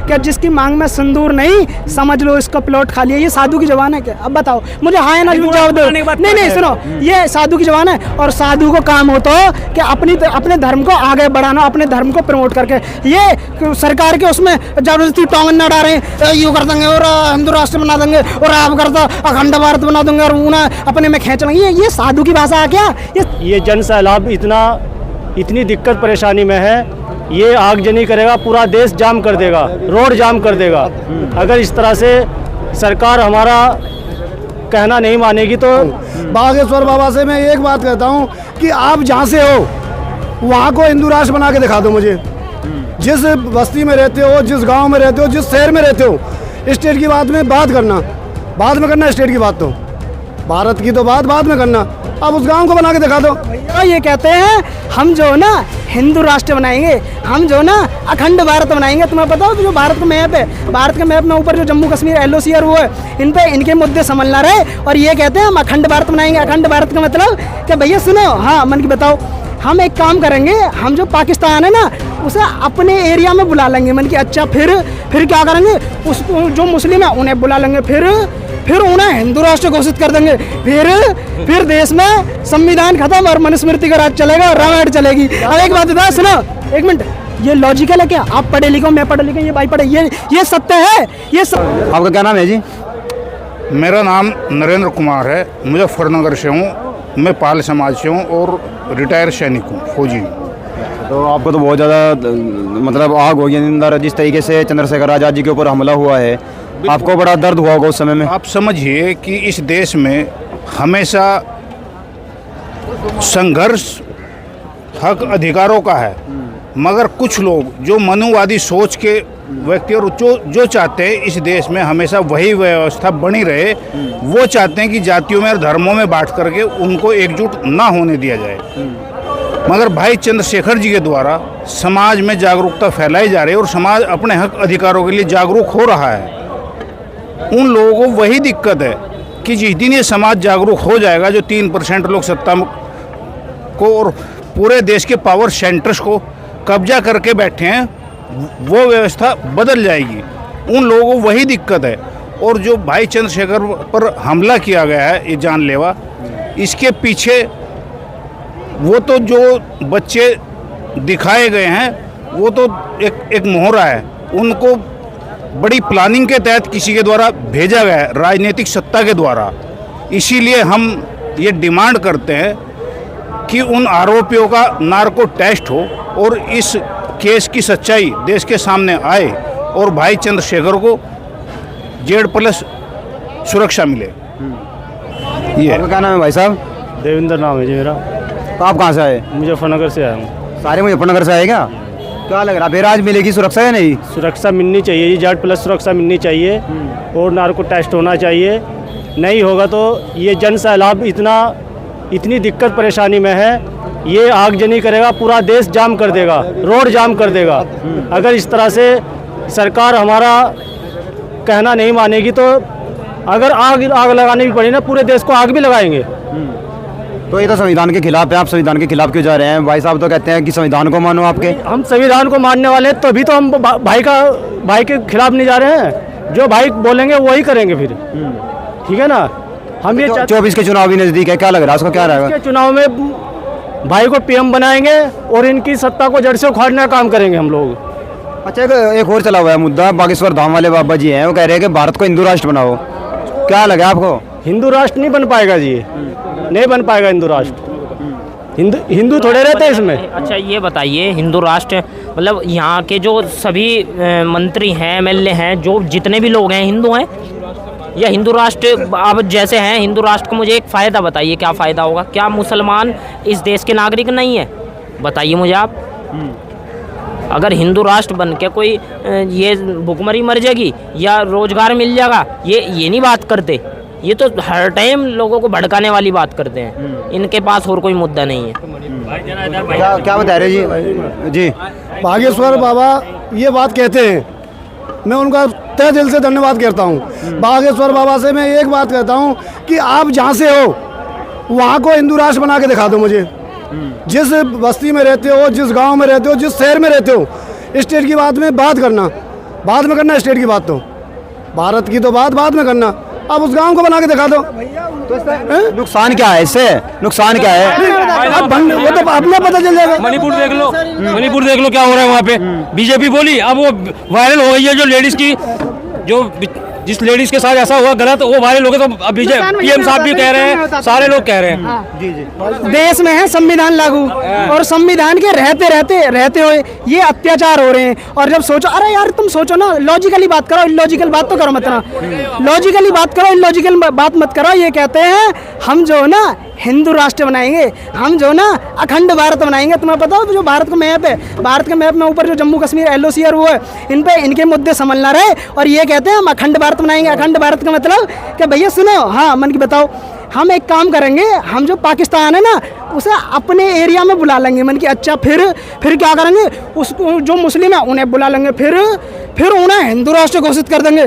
कि जिसकी मांग में सिंदूर नहीं, समझ लो इसका प्लॉट खाली है। ये साधु की जबान है क्या? अब बताओ मुझे, हाँ या ना जवाब दो। नहीं सुनो, ये साधु की जबान है और साधु को काम होता हो कि अपने धर्म को आगे बढ़ाना, अपने धर्म को प्रमोट करके। ये सरकार के उसमें जबरदस्ती टोंगन ना डालें, यू कर देंगे और हिंदू राष्ट्र बना देंगे और आप करता अखंड भारत बना देंगे और उन्हें अपने में खींच लेंगे। ये साधु की भाषा है क्या? ये जन सैलाब इतनी दिक्कत परेशानी में है, ये आगजनी करेगा, पूरा देश जाम कर देगा, रोड जाम कर देगा। अगर इस तरह से सरकार हमारा कहना नहीं मानेगी तो। बागेश्वर बाबा से मैं एक बात कहता हूँ कि आप जहाँ से हो वहाँ को हिंदू राष्ट्र बना के दिखा दो मुझे। जिस बस्ती में रहते हो, जिस गांव में रहते हो, जिस शहर में रहते हो, स्टेट की बात में बात करना, बाद में करना स्टेट की बात, तो भारत की तो बाद में करना। अब उस गांव को बना के दिखा दो। ये कहते हैं हम जो ना हिंदू राष्ट्र बनाएंगे, हम जो ना अखंड भारत बनाएंगे। तुम्हें पता हो जो भारत का मैप है, भारत के मैप में ऊपर जो जम्मू कश्मीर LOC और वो है, इन पे इनके मुद्दे संभलना रहे और ये कहते हैं हम अखंड भारत बनाएंगे। अखंड भारत का मतलब कि भैया सुनो, हाँ मन की बताओ, हम एक काम करेंगे, हम जो पाकिस्तान है ना उसे अपने एरिया में बुला लेंगे। मन की अच्छा, फिर क्या करेंगे, उस जो मुस्लिम है उन्हें बुला लेंगे, फिर उन्हें हिंदू राष्ट्र घोषित कर देंगे। फिर देश में संविधान खत्म और मनुस्मृति का राज चलेगा और रामायण चलेगी। अब एक बात बता, सुनो एक मिनट, ये लॉजिकल है क्या? आप पढ़े लिखो, मैं पढ़े लिखो, ये भाई पढ़े, ये सत्य है? ये आपका क्या नाम है जी? मेरा नाम नरेंद्र कुमार है, मुजफ्फरनगर से हूँ, मैं पाल समाज से हूँ और रिटायर सैनिक हूँ, फौजी हूँ। तो आपको तो बहुत ज़्यादा मतलब आग होगी अंदर, जिस तरीके से चंद्रशेखर आज़ाद जी के ऊपर हमला हुआ है, आपको बड़ा दर्द हुआ होगा उस समय में। आप समझिए कि इस देश में हमेशा संघर्ष हक अधिकारों का है, मगर कुछ लोग जो मनुवादी सोच के व्यक्ति और जो चाहते हैं इस देश में हमेशा वही व्यवस्था बनी रहे, वो चाहते हैं कि जातियों में और धर्मों में बांट करके उनको एकजुट ना होने दिया जाए। मगर भाई चंद्रशेखर जी के द्वारा समाज में जागरूकता फैलाई जा रही है और समाज अपने हक अधिकारों के लिए जागरूक हो रहा है। उन लोगों को वही दिक्कत है कि जिस दिन ये समाज जागरूक हो जाएगा, जो 3% लोग सत्ता को और पूरे देश के पावर सेंटर्स को कब्जा करके बैठे हैं, वो व्यवस्था बदल जाएगी। उन लोगों को वही दिक्कत है। और जो भाई चंद्रशेखर पर हमला किया गया है, ये जानलेवा, इसके पीछे वो तो जो बच्चे दिखाए गए हैं वो तो एक मोहरा है। उनको बड़ी प्लानिंग के तहत किसी के द्वारा भेजा गया है, राजनीतिक सत्ता के द्वारा। इसीलिए हम ये डिमांड करते हैं कि उन आरोपियों का नार्को टेस्ट हो और इस केस की सच्चाई देश के सामने आए और भाई चंद्रशेखर को Z+ सुरक्षा मिले। ये क्या नाम है भाई साहब? देवेंद्र नाम है जी मेरा। तो आप कहाँ से आए? मुजफ्फरनगर से आया हूँ। सारे मुजफ्फरनगर से आए क्या? क्या लग रहा है फिर आज मिलेगी सुरक्षा या नहीं? सुरक्षा मिलनी चाहिए जी, Z+ सुरक्षा मिलनी चाहिए और नार्को टेस्ट होना चाहिए। नहीं होगा तो ये जन सैलाब इतनी दिक्कत परेशानी में है, ये आगजनी करेगा, पूरा देश जाम कर देगा, रोड जाम कर देगा। अगर इस तरह से सरकार हमारा कहना नहीं मानेगी तो अगर आग लगानी भी पड़ी ना, पूरे देश को आग भी लगाएंगे। तो ये तो संविधान के खिलाफ है, आप संविधान के खिलाफ क्यों जा रहे हैं? भाई साहब तो कहते हैं कि संविधान को मानो आपके। हम संविधान को मानने वाले हैं, तभी तो हम भाई के खिलाफ नहीं जा रहे हैं। जो भाई बोलेंगे वही करेंगे फिर, ठीक है ना। हम ये 24 के चुनाव भी नजदीक है, क्या लग रहा है उसको? क्या रहेगा चुनाव में? भाई को PM बनाएंगे और इनकी सत्ता को जड़ से उखाड़ने का काम करेंगे हम लोग। अच्छा, एक और चला हुआ है मुद्दा, बागेश्वर धाम वाले बाबा जी हैं, वो कह रहे हैं कि भारत को हिंदू राष्ट्र बनाओ। क्या लगा आपको? हिंदू राष्ट्र नहीं बन पाएगा जी, नहीं बन पाएगा हिंदू राष्ट्र। हिंदू थोड़े रहते हैं इसमें। अच्छा ये बताइए, हिंदू राष्ट्र मतलब यहाँ के जो सभी मंत्री हैं, MLA हैं, जो जितने भी लोग हैं हिंदू हैं या हिंदू राष्ट्र अब जैसे हैं हिंदू राष्ट्र को? मुझे एक फ़ायदा बताइए, क्या फ़ायदा होगा? क्या मुसलमान इस देश के नागरिक नहीं है? बताइए मुझे आप। अगर हिंदू राष्ट्र बन के कोई ये भुखमरी मर जाएगी या रोजगार मिल जाएगा, ये नहीं बात करते। ये तो हर टाइम लोगों को भड़काने वाली बात करते हैं। इनके पास और कोई मुद्दा नहीं है। क्या बता रहे जी? बागेश्वर बाबा ये बात कहते हैं, मैं उनका तहे दिल से धन्यवाद करता हूँ। बागेश्वर बाबा से मैं एक बात कहता हूँ कि आप जहाँ से हो वहाँ को हिंदू राष्ट्र बना के दिखा दो मुझे। जिस बस्ती में रहते हो, जिस गांव में रहते हो, जिस शहर में रहते हो, स्टेट की बात में बात करना, बाद में करना स्टेट की बात, तो भारत की तो बात बाद में करना, अब उस गांव को बना के दिखा दो। नुकसान क्या है इससे, नुकसान क्या है? वो तो अपना पता चल जाएगा। मणिपुर देख लो, मणिपुर देख लो क्या हो रहा है वहाँ पे। बीजेपी बोली, अब वो वायरल हो गई है जो लेडीज की, जो जिस लेडीज के साथ ऐसा हुआ गलत, वो वायरल हो गए। तो अब पीएम साहब भी कह रहे हैं, सारे लोग कह रहे हैं। जी जी, देश में है संविधान लागू, और संविधान के रहते हुए ये अत्याचार हो रहे हैं। और जब सोचो, अरे यार तुम सोचो ना, लॉजिकली बात करो, इलॉजिकल बात तो करो मत ना। लॉजिकली बात करो, इलॉजिकल बात मत करो। ये कहते हैं हम जो ना हिंदू राष्ट्र बनाएंगे, हम जो ना अखंड भारत बनाएंगे। तुम्हें पता हो जो भारत का मैप है, भारत के मैप में ऊपर जो जम्मू कश्मीर LOC और वो है, इन पे इनके मुद्दे समझ ना रहे, और ये कहते हैं हम अखंड भारत बनाएंगे। अखंड भारत का मतलब कि भैया सुनो, हाँ मन की बताओ, हम एक काम करेंगे, हम जो पाकिस्तान है ना उसे अपने एरिया में बुला लेंगे। मन की अच्छा, फिर क्या करेंगे, उसको जो मुस्लिम है उन्हें बुला लेंगे, फिर उन्हें हिंदू राष्ट्र घोषित कर देंगे।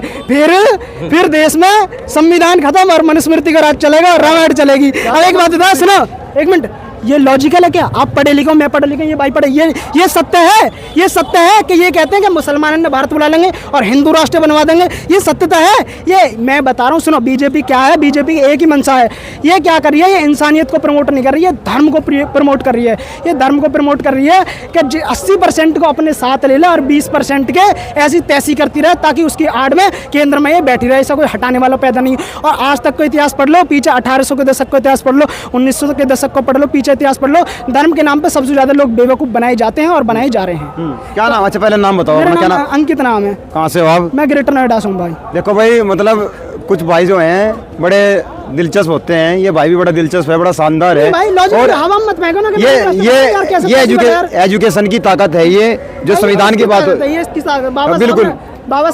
फिर देश में संविधान खत्म और मनुस्मृति का राज चलेगा और रामायण चलेगी। अब एक बात बता, सुनो एक मिनट, ये लॉजिकल है क्या? आप पढ़े लिखो, मैं पढ़े लिखो, ये भाई पढ़े, ये सत्य है? ये सत्य है कि ये कहते हैं कि मुसलमानों ने भारत बुला लेंगे और हिंदू राष्ट्र बनवा देंगे? ये सत्यता है? ये मैं बता रहा हूँ, सुनो, बीजेपी क्या है? बीजेपी एक ही मंशा है। ये क्या कर रही है? ये इंसानियत को प्रमोट नहीं कर रही है, धर्म को प्रमोट कर रही है। ये धर्म को प्रमोट कर रही है कि 80% को अपने साथ ले ले और 20% के ऐसी तैसी करती रहे, ताकि उसकी आड़ में केंद्र में ये बैठी रहे। ऐसा कोई हटाने वाला पैदा नहीं। और आज तक का इतिहास पढ़ लो, पीछे 1800 के दशक का इतिहास पढ़ लो, 1900 के दशक को पढ़ लो, पीछे इतिहास पढ़ लो, धर्म के नाम पे सबसे ज्यादा लोग बेवकूफ बनाए जाते हैं और बनाए जा रहे हैं। क्या नाम? अच्छा पहले नाम बताओ। मेरा क्या नाम नाम? अंकित नाम है। कहाँ से हो आप? मैं ग्रेटर नोएडा से हूँ भाई। देखो भाई, मतलब कुछ भाई जो हैं बड़े दिलचस्प होते हैं। ये भाई भी बड़ा दिलचस्प है, बड़ा शानदार है। भाई लॉजिक हवा मत फेंको ना कि ये एजुकेशन की ताकत है, ये जो संविधान की बात बिल्कुल।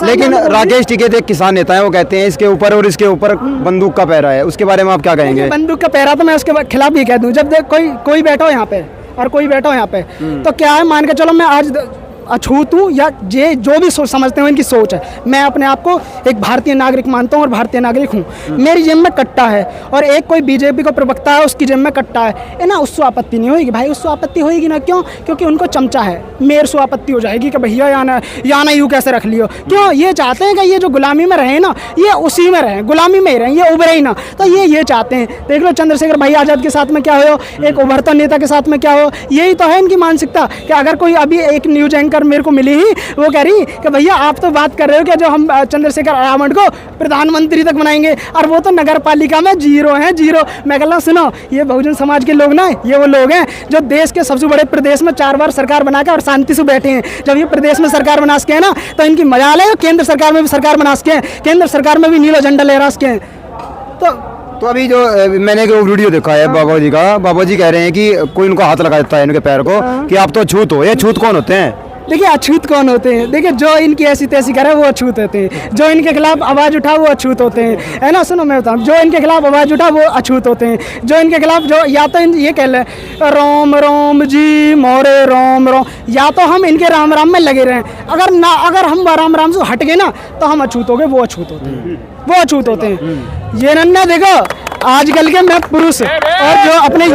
लेकिन राकेश टिकैत एक किसान नेता है, वो कहते हैं इसके ऊपर और इसके ऊपर बंदूक का पहरा है। उसके बारे में आप क्या कहेंगे? बंदूक का पहरा तो मैं उसके खिलाफ भी कह दूं। जब देख कोई बैठा हो यहाँ पे और कोई बैठा हो यहाँ पे, तो क्या है, मान के चलो मैं आज अछूत हूँ या जे जो भी समझते हो इनकी सोच है, मैं अपने आप को एक भारतीय नागरिक मानता हूँ और भारतीय नागरिक हूँ। मेरी जेब में कट्टा है और एक कोई बीजेपी का प्रवक्ता है, उसकी जेब में कट्टा है ना, उससे आपत्ति नहीं होगी भाई। उससे आपत्ति होगी ना, क्यों? क्योंकि उनको चमचा है। मेरे से आपत्ति हो जाएगी कि भैया या ना यूँ कैसे रख लियो। क्यों? ये चाहते हैं कि ये जो गुलामी में रहे ना, ये उसी में रहे, गुलामी में ही रहे, ये उभरे ही ना। तो ये चाहते हैं। देख लो चंद्रशेखर भाई आज़ाद के साथ में क्या हो, एक उभरता नेता के साथ में क्या हो। यही तो है इनकी मानसिकता कि अगर कोई अभी एक न्यूज एंकर मेरे को मिली ही, वो कह रही कि भैया आप तो बात कर रहे हो कि जो हम चंद्रशेखर आजाद को प्रधानमंत्री तक बनाएंगे, और वो तो नगर पालिका में 0 है, 0। मैं कह रहा सुनो, ये बहुजन समाज के लोग ना, ये वो लोग हैं जो देश के सबसे बड़े प्रदेश में 4 बार सरकार बना के और शांति से बैठे हैं। जब ये प्रदेश में सरकार बना सके ना, तो इनकी मजा ले, केंद्र सरकार में भी सरकार बना सके, केंद्र सरकार में भी नीला झंडा लहरा सके। तो अभी जो मैंने एक वीडियो देखा है बाबा जी का, बाबा जी कह रहे हैं कि कोई उनको हाथ लगा देता है इनके पैर को, कि आप तो छूत हो। ये छूत कौन होते हैं? देखिए अछूत कौन होते हैं? देखिए जो इनकी ऐसी तैसी करे वो अछूत होते हैं, जो इनके खिलाफ आवाज़ उठा वो अछूत होते हैं, है ना। सुनो मैं बताऊँ, जो इनके खिलाफ आवाज़ उठा वो अछूत होते हैं। जो इनके खिलाफ जो या तो ये कह लें राम राम जी मोरे राम राम, या तो हम इनके राम राम में लगे रहें। अगर हम राम राम से हट गए ना, तो हम अछूत हो गए, वो अछूत होते हैं, वो अछूत होते हैं। ये नन्ना देखो आजकल के मैं पुरुष और जो अपने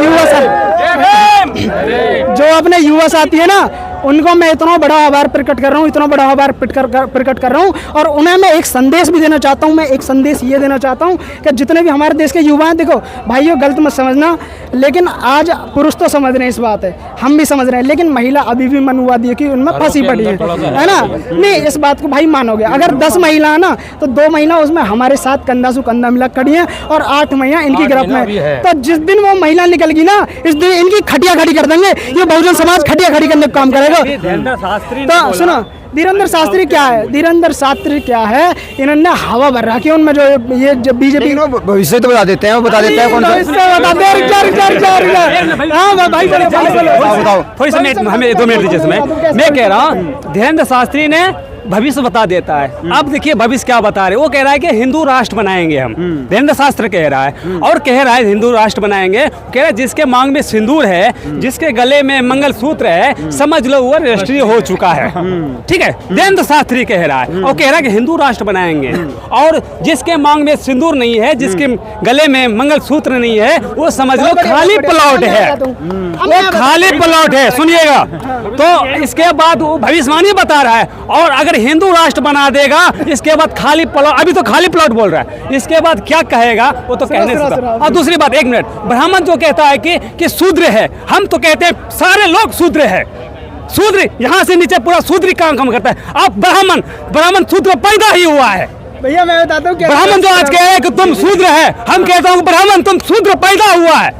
युवा साथी है ना, उनको मैं इतना बड़ा आभार प्रकट कर रहा हूँ, इतना बड़ा आभार प्रकट कर रहा हूँ। और उन्हें मैं एक संदेश भी देना चाहता हूँ। मैं एक संदेश ये देना चाहता हूँ कि जितने भी हमारे देश के युवा हैं, देखो भाइयों गलत मत समझना, लेकिन आज पुरुष तो समझ रहे हैं, इस बात है, हम भी समझ रहे हैं, लेकिन महिला अभी भी मनुवादी है कि उनमें फंसी पड़ी है ना। नहीं, इस बात को भाई मानोगे, अगर 10 महिला है ना, तो 2 महिला उसमें हमारे साथ कंधा से कंधा मिला खड़ी है और 8 महिला इनकी गिरफ्त में। तो जिस दिन वो महिला निकलेगी ना, इस दिन इनकी खटिया खड़ी कर देंगे। ये बहुजन समाज खटिया खड़ी करने का काम करेगा। तो सुनो, धीरेन्द्र शास्त्री क्या है? धीरेन्द्र शास्त्री क्या है? इन्होंने हवा भर रखी है उनमें, जो ये बीजेपी भविष्य तो बता देते हैं, वो बता देते हैं कौन सा बताओ। थोड़ी सी हमें 2 मिनट दीजिए। मैं कह रहा हूँ धीरेन्द्र शास्त्री ने भविष्य बता देता है। अब देखिए भविष्य क्या बता रहे, वो कह रहा है कि हिंदू राष्ट्र बनाएंगे हम, धीरेन्द्र शास्त्र कह रहा है। और कह रहा है हिंदू राष्ट्र बनाएंगे, कह रहा है जिसके मांग में सिंदूर है, जिसके गले में मंगलसूत्र है, समझ लो वो राष्ट्रीय हो चुका है। ठीक है, धीरेन्द्र शास्त्री कह रहा है, और कह रहा है कि हिंदू राष्ट्र बनाएंगे। और जिसके मांग में सिंदूर नहीं है, जिसके गले में मंगलसूत्र नहीं है, वो समझ लो खाली प्लॉट है, वो खाली प्लॉट है। सुनिएगा, तो इसके बाद वो भविष्यवाणी बता रहा है। और अगर हिंदू राष्ट्र बना देगा, इसके बाद खाली प्लॉट, अभी तो खाली प्लॉट बोल रहा है, इसके बाद क्या कहेगा वो तो कहने से। और दूसरी बात, एक मिनट, ब्राह्मण जो कहता है कि शूद्र है, हम तो कहते हैं सारे लोग शूद्र है। शूद्र यहाँ से नीचे पूरा शूद्र काम करता है। अब ब्राह्मण शूद्र पैदा ही हुआ है। भैया मैं बताता हूँ, ब्राह्मण जो आज कह रहे हैं कि तुम शूद्र है, हम कहता हूँ ब्राह्मण तुम शूद्र पैदा हुआ है,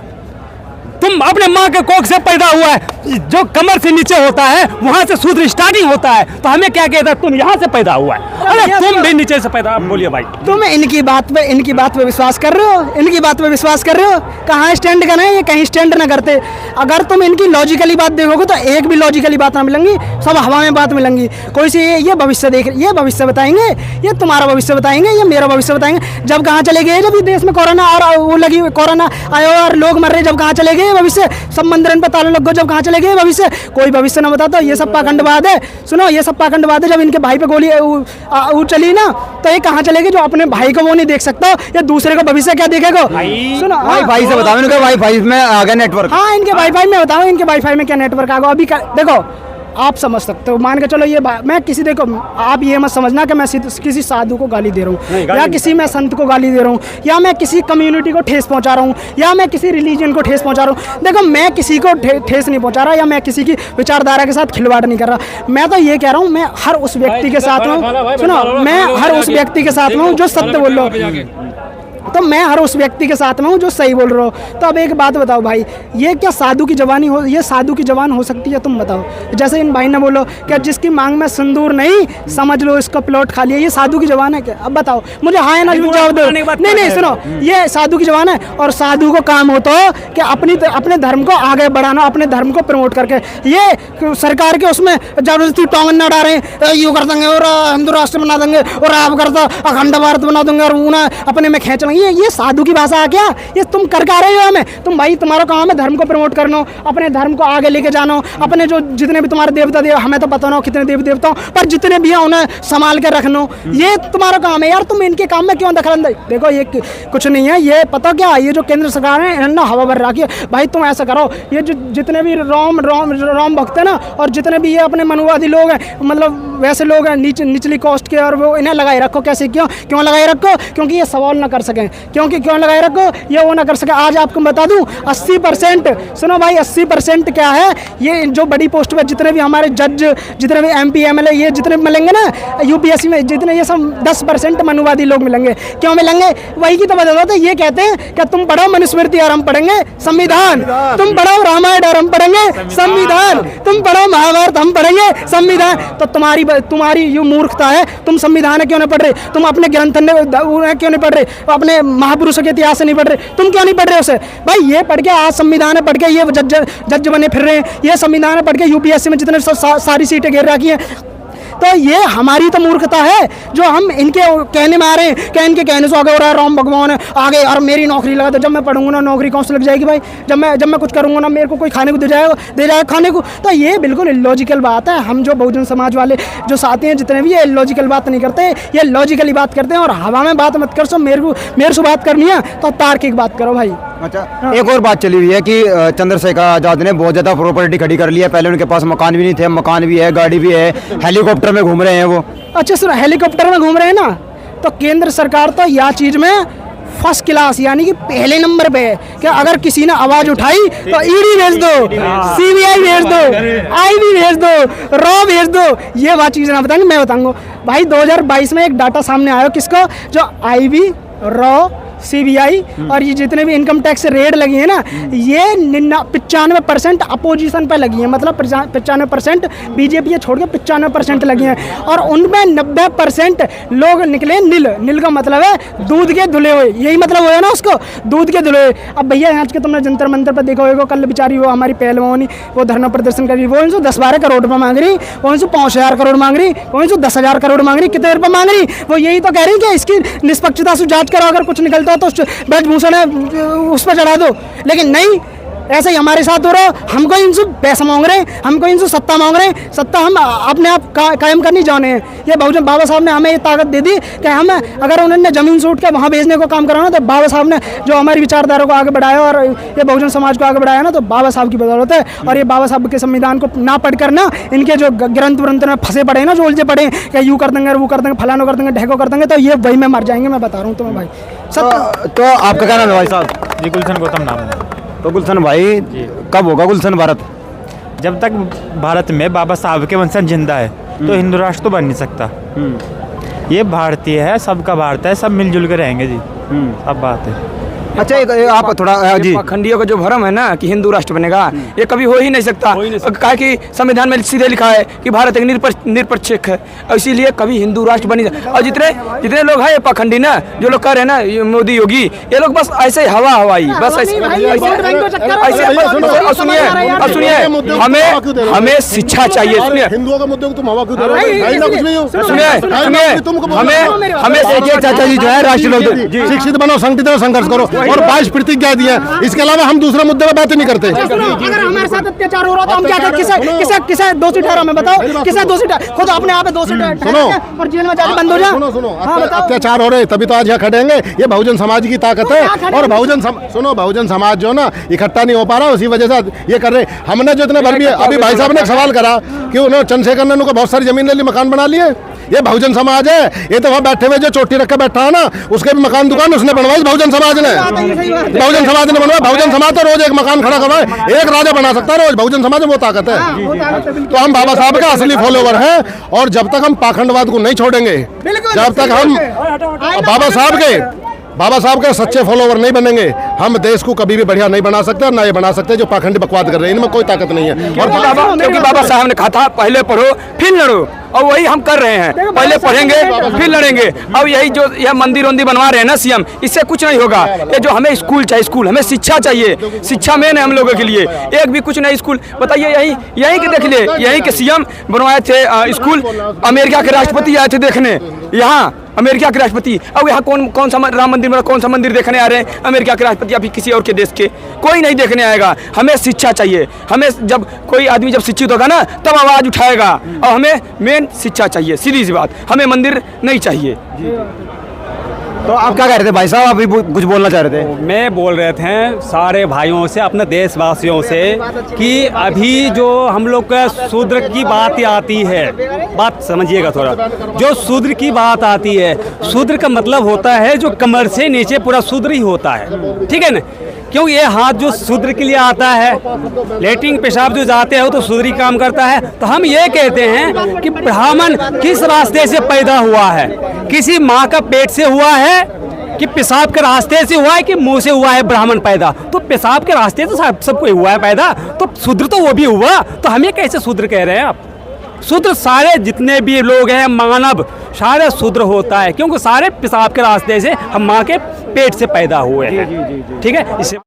तुम अपने माँ के कोख से पैदा हुआ है। जो कमर से नीचे होता है वहां से शूद्र स्टार्टिंग होता है, तो हमें क्या कहता है, तुम यहाँ से पैदा हुआ है, अरे तुम भी नीचे से पैदा। बोलिए भाई, तुम इनकी बात पे विश्वास कर रहे हो, इनकी बात पे विश्वास कर रहे हो। कहाँ स्टैंड करना है, ये कहीं स्टैंड ना करते। अगर तुम इनकी लॉजिकली बात देखोगे तो एक भी लॉजिकली बात ना मिलेंगी, सब हवा में बात मिलेंगी। कोई सी ये भविष्य देख, ये भविष्य बताएंगे, ये तुम्हारा भविष्य बताएंगे, ये मेरा भविष्य बताएंगे। जब कहाँ चले गए, जब देश में कोरोना और वो लगी, कोरोना आया और लोग मर रहे, जब कहाँ चले गए भविष्य, सब मंदिर पे ताले लग गए, जब कहाँ चले गए भविष्य, कोई भविष्य ना बताता। ये सब पाखंडवाद है। सुनो, ये सब पाखंडवाद है। जब इनके भाई पे गोली वो चली ना, तो ये कहाँ चले गए, जो अपने भाई को वो नहीं देख सकता, या दूसरे को भविष्य क्या देखेगा। सुनो, वाईफाई से बताओ, इनका वाईफाई में आ गया नेटवर्क। हाँ, इनके वाईफाई में बताओ, इनके वाईफाई में क्या नेटवर्क आ गया अभी। देखो, आप समझ सकते हो, मान के चलो ये मैं किसी, देखो आप ये मत समझना कि मैं किसी साधु को गाली दे रहा हूँ, या किसी मैं संत को गाली दे रहा हूँ, या मैं किसी कम्युनिटी को ठेस पहुँचा रहा हूँ, या मैं किसी रिलीजन को ठेस पहुँचा रहा हूँ। देखो, मैं किसी को ठेस नहीं पहुँचा रहा, या मैं किसी की विचारधारा के साथ खिलवाड़ नहीं कर रहा। मैं तो ये कह रहा हूँ, मैं हर उस व्यक्ति के साथ हूँ। सुनो, मैं हर उस व्यक्ति के साथ में हूँ जो सत्य बोल रहा हूँ, तो मैं हर उस व्यक्ति के साथ में हूँ जो सही बोल रहा हो। तो अब एक बात बताओ भाई, ये क्या साधु की जवानी हो, ये साधु की जवान हो सकती है? तुम बताओ। जैसे इन भाई ने बोलो क्या जिसकी मांग में सिंदूर नहीं, समझ लो इसका प्लॉट खाली है, ये साधु की जवान है क्या? अब बताओ मुझे, हाँ या ना जवाब दो। नहीं, सुनो, ये साधु की जवान है। और साधु को काम हो तो कि अपने धर्म को आगे बढ़ाना, अपने धर्म को प्रमोट करके। ये सरकार के उसमें जबरदस्ती टोंगन ना डालें, यूँ कर देंगे और हिंदू राष्ट्र बना देंगे और आप करता अखंड भारत बना देंगे और उन्हें अपने में खेच लेंगे। ये साधु की भाषा है क्या? ये तुम कर रहे हो हमें? तुम भाई, तुम्हारा काम है धर्म को प्रमोट करना, अपने धर्म को आगे लेके जाना, अपने जो जितने भी तुम्हारे देवता हमें तो पता ना कितने देवी देवता पर जितने भी हैं उन्हें संभाल कर रखना, ये तुम्हारा काम है यार। तुम इनके काम में क्यों दखलंदाजी? देखो, ये कुछ नहीं है, ये पता क्या, ये जो केंद्र सरकार है इन्होंने हवा भर रखी है। भाई तुम ऐसा करो, ये जो जितने भी राम भक्त है ना, और जितने भी ये अपने मनुवादी लोग हैं, मतलब वैसे लोग हैं निचली कास्ट के, और वो इन्हें लगाए रखो। कैसे? क्यों लगाए रखो? क्योंकि ये सवाल ना कर सकें। क्यों लगाए रखो? ये वो ना कर सके। आज आपको बता दूं, 80%, सुनो भाई, 80% क्या है, ये जो बड़ी पोस्ट पे जितने भी हमारे जज, जितने भी MP MLA, ये जितने मिलेंगे ना UPSC में, जितने, ये सब 10% मनुवादी लोग मिलेंगे। क्यों मिलेंगे? वही की तो वजह होता है। ये कहते हैं कि तुम पढ़ो मनुस्मृति और हम पढ़ेंगे संविधान, तुम पढ़ो रामायण और हम पढ़ेंगे संविधान, तुम पढ़ो महाभारत हम पढ़ेंगे संविधान। तो तुम्हारी ये मूर्खता है, तुम संविधान क्यों नहीं पढ़ रहे? तुम अपने ग्रंथ क्यों नहीं पढ़ रहे? अपने महापुरुषों के इतिहास से नहीं पढ़ रहे? तुम क्यों नहीं पढ़ रहे उसे? भाई ये पढ़ के आज संविधान पढ़ के ये जज बने फिर रहे हैं, ये संविधान पढ़ के UPSC में जितने सारी सीटें घेर रखी हैं। तो ये हमारी तो मूर्खता है जो हम इनके कहने में आ रहे हैं कि इनके कहने से आगे हो रहा है राम भगवान है आगे, और मेरी नौकरी लगा दो। जब मैं पढ़ूंगा ना, नौकरी कौन सी लग जाएगी भाई? जब मैं कुछ करूंगा ना, मेरे को कोई खाने को दे जाएगा खाने को। तो ये बिल्कुल इलॉजिकल बात है। हम जो बहुजन समाज वाले जो साथी हैं जितने भी, ये इलॉजिकल बात नहीं करते, ये लॉजिकली बात करते हैं। और हवा में बात मत कर, सो मेरे से बात करनी है तो तार्किक बात करो भाई। अच्छा, एक और बात चली हुई है कि चंद्रशेखर आजाद ने बहुत ज़्यादा प्रॉपर्टी खड़ी कर ली है। पहले उनके पास मकान भी नहीं थे, मकान भी है, गाड़ी भी है, हेलीकॉप्टर में घूम रहे हैं वो। अच्छा सुनो, हेलीकॉप्टर में घूम रहे हैं ना, तो केंद्र सरकार तो यह चीज़ में फर्स्ट क्लास, यानी कि पहले नंबर पे है कि अगर किसी ने आवाज़ उठाई तो ED भेज दो, CBI भेज दो, IB भेज दो, रॉ भेज दो। ये बात चीज़ें ना बताएंगे, मैं बताऊंगा भाई। 2022 में एक डाटा सामने आया किसका, जो IB, रॉ, CBI और ये जितने भी इनकम टैक्स रेड लगी है ना, ये 95% अपोजिशन पे लगी है। मतलब 95% BJP ये छोड़ के 95% लगी हैं, और उनमें 90% लोग निकले नील का मतलब है दूध के धुले हुए, यही मतलब हुआ ना उसको, दूध के धुले हुए। अब भैया आज के तुमने जंतर मंतर पर देखा होगा, कल बेचारी वो हमारी पहलवानी वो धरना प्रदर्शन कर रही, वो 10-12 करोड़ रुपये मांग रही, वो 5,000 करोड़ मांग रही, वो 10,000 करोड़ मांग रही, कितने रुपये मांग रही? वो यही तो कह रही कि इसकी निष्पक्षता से जांच करो, अगर कुछ निकलता तो ब्रजभूषण है उस पर चढ़ा दो। लेकिन नहीं, ऐसे ही हमारे साथ हो रहा है। हमको इनसे पैसा मांग रहे हैं, हमको इनसे सत्ता मांग रहे हैं, सत्ता हम अपने आप कायम करनी चाहते हैं। ये बहुजन बाबा साहब ने हमें ये ताकत दे दी कि हम अगर उन्होंने ज़मीन से उठ के वहाँ भेजने को काम करा ना, तो बाबा साहब ने जो हमारी विचारधारा को आगे बढ़ाया और ये बहुजन समाज को आगे बढ़ाया ना, तो बाबा साहब की बदौलत है। और ये बाबा साहब के संविधान को ना पढ़ कर ना, इनके जो ग्रंथ व्रंथ में फंसे पड़े हैं ना, जो उलझे पड़े हैं कि यूँ कर देंगे, वो कर देंगे, फलानो कर देंगे, ढेको कर देंगे, तो ये वही में मर जाएंगे, मैं बता रहा हूँ तुम्हें भाई। तो आपका क्या नाम है भाई साहब? जी गुलशन गौतम नाम है। तो गुलशन भाई, कब होगा गुलशन भारत? जब तक भारत में बाबा साहब के वंशज जिंदा है तो हिंदू राष्ट्र तो बन नहीं सकता। ये भारतीय है, सबका भारत है, सब मिलजुल के रहेंगे जी। सब बात है। अच्छा, आप थोड़ा जी, पाखंडियों का जो भ्रम है ना कि हिंदू राष्ट्र बनेगा, ये कभी हो ही नहीं सकता। कहा कि संविधान में सीधे लिखा है कि भारत एक निरपेक्ष है, और इसीलिए कभी हिंदू राष्ट्र बनी। और जितने लोग हैं ये पाखंडी ना, जो लोग कह रहे हैं ना ये मोदी योगी, ये लोग बस ऐसे हवा हवाई बस ऐसे। सुनिए, हमें शिक्षा चाहिए। सुनिए, हिंदुओं का मुद्दे को तुम हवा क्यों दे हमें चाचा जी जो है राष्ट्रीय लोग शिक्षित बनो, संगठित हो, संघर्ष करो और 22 प्रतिज्ञा दी है। इसके अलावा हम दूसरे मुद्दे पर बात नहीं करते। अगर हमारे साथ अत्याचार हो रहा तो हम क्या करें? किसे दोषी ठहरा? मैं बताओ, किसे दोषी ठहरा? खुद अपने आप दोषी ठहरा और जेल में जाके बंद हो जाए। सुनो, अत्याचार हो रहे तभी तो आज यहाँ खड़ेंगे। ये बहुजन समाज की ताकत है। और बहुजन समाज जो ना इकट्ठा नहीं हो पा रहा, उसी वजह से ये कर रहे। हमने जो इतने भर भी अभी भाई साहब ने सवाल करा कि उन्होंने चंद्रशेखर ने उनको बहुत सारी जमीन ले ली, मकान बना लिए। ये बहुजन समाज है। ये तो वहाँ बैठे हुए जो चोटी रख के बैठा है ना, उसके भी मकान दुकान उसने बनवाई बहुजन समाज ने। बहुजन समाज ने बनवाया। बहुजन समाज तो रोज एक मकान खड़ा करवाए, एक राजा बना सकता है रोज। बहुजन समाज में वो ताकत है। तो हम बाबा साहब का असली फॉलोवर हैं। और जब तक हम पाखंडवाद को नहीं छोड़ेंगे, जब तक हम बाबा साहब के सच्चे फॉलोवर नहीं बनेंगे, हम देश को कभी भी बढ़िया नहीं बना सकते और ना ये बना सकते जो पाखंडी बकवाद कर रहे हैं। इनमें कोई ताकत नहीं है। और क्योंकि बाबा साहब ने कहा था पहले पढ़ो फिर लड़ो, और वही हम कर रहे हैं। पहले पढ़ेंगे फिर लड़ेंगे। अब यही जो यह मंदिर वंदिर बनवा रहे हैं ना सीएम, इससे कुछ नहीं होगा। ये जो हमें स्कूल चाहिए, स्कूल हमें शिक्षा चाहिए। शिक्षा मेन है हम लोगों के लिए। एक भी कुछ नहीं स्कूल बताइए। यही के देख लिए, यही के सीएम बनवाए थे स्कूल। अमेरिका के राष्ट्रपति आए थे देखने यहाँ, अमेरिका के राष्ट्रपति। अब यहाँ कौन सा राम मंदिर में कौन सा मंदिर देखने आ रहे हैं? अमेरिका के राष्ट्रपति या फिर किसी और के देश के? कोई नहीं देखने आएगा। हमें शिक्षा चाहिए। हमें जब कोई आदमी जब शिक्षित होगा ना, तब आवाज़ उठाएगा। और हमें मेन शिक्षा चाहिए, सीधी सी बात। हमें मंदिर नहीं चाहिए। तो आप क्या कह रहे थे भाई साहब? अभी कुछ बोलना चाह रहे थे? मैं बोल रहे थे सारे भाइयों से, अपने देशवासियों से, कि अभी जो हम लोग का शूद्र की बात आती है, बात समझिएगा थोड़ा। जो शूद्र की बात आती है, शूद्र का मतलब होता है जो कमर से नीचे पूरा शूद्र ही होता है, ठीक है ना? क्यों ये हाथ जो शूद्र के लिए आता है, लेटरिन पेशाब जो जाते हैं वो तो शूद्र ही काम करता है। तो हम ये कहते हैं कि ब्राह्मण किस रास्ते से पैदा हुआ है? किसी माँ का पेट से हुआ है कि पेशाब के रास्ते से हुआ है कि मुंह से हुआ है ब्राह्मण पैदा? तो पेशाब के रास्ते तो सबको हुआ है पैदा, तो शूद्र तो वो भी हुआ। तो हमें कैसे शूद्र कह रहे हैं आप? शूद्र सारे जितने भी लोग हैं, मानव सारे शूद्र होता है, क्योंकि सारे पेशाब के रास्ते से हम माँ के पेट से पैदा हुए हैं, ठीक है? इससे